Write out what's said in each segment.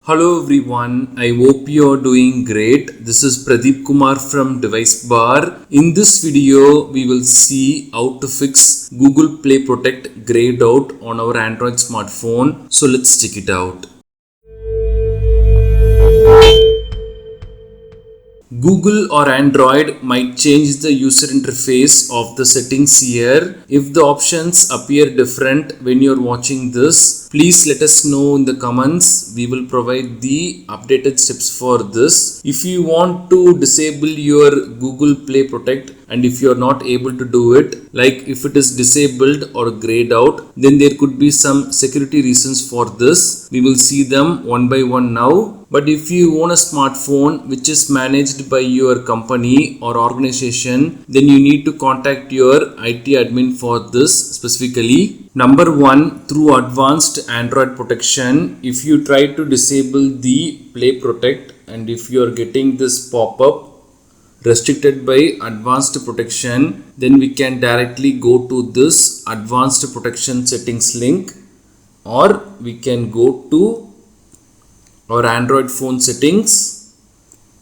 Hello everyone, I hope you are doing great. This is Pradeep Kumar from DeviceBAR. In this video, we will see how to fix Google Play Protect grayed out on our Android smartphone. So let's check it out. Google or Android might change the user interface of the settings here. If the options appear different when you're watching this, please let us know in the comments. We will provide the updated steps for this. If you want to disable your Google Play Protect and if you are not able to do it, like if it is disabled or grayed out, then there could be some security reasons for this. We will see them one by one now. But if you own a smartphone which is managed by your company or organization, then you need to contact your IT admin for this specifically. Number one, through advanced Android protection, if you try to disable the Play Protect and if you are getting this pop-up restricted by advanced protection, then we can directly go to this advanced protection settings link, or we can go to our Android phone settings,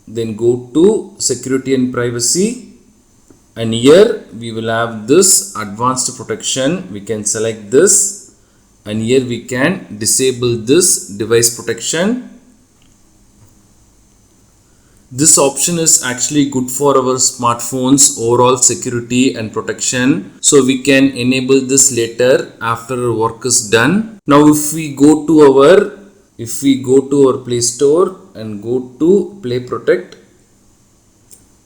then go to security and privacy, and here we will have this advanced protection. We can select this, and here we can disable this device protection. This option is actually good for our smartphone's overall security and protection, so we can enable this later after our work is done. Now if we go to our Play Store and go to Play Protect,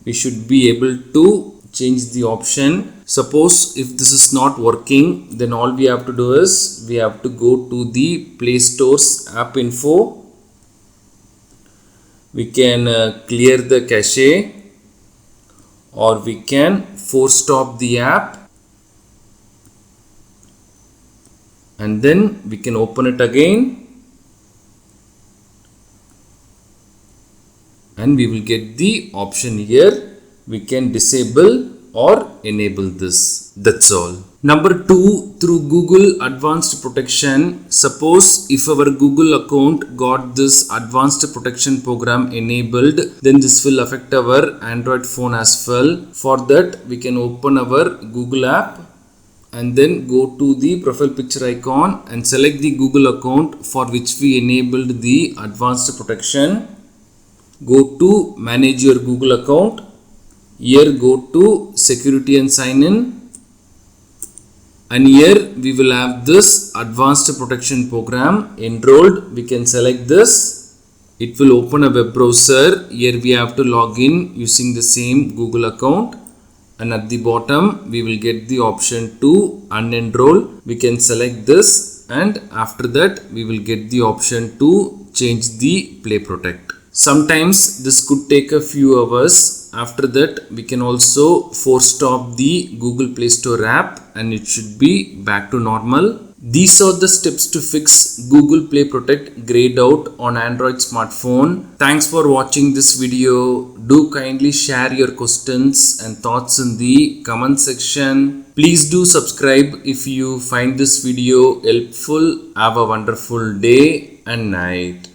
we should be able to change the option. Suppose if this is not working, then all we have to do is we have to go to the Play Store's app info. We can clear the cache, or we can force stop the app, and then we can open it again. And we will get the option here. We can disable or enable this. That's all. Number two, through Google Advanced Protection, suppose if our Google account got this Advanced Protection program enabled, then this will affect our Android phone as well. For that, we can open our Google app and then go to the profile picture icon and select the Google account for which we enabled the Advanced Protection. Go to manage your Google account. Here go to security and sign in, and here we will have this advanced protection program enrolled. We can select this. It will open a web browser. Here we have to log in using the same Google account, and at the bottom we will get the option to unenroll. We can select this, and after that we will get the option to change the Play Protect. Sometimes this could take a few hours. After that, we can also force stop the Google Play Store app and it should be back to normal. These are the steps to fix Google Play Protect grayed out on Android smartphone. Thanks for watching this video. Do kindly share your questions and thoughts in the comment section. Please do subscribe if you find this video helpful. Have a wonderful day and night.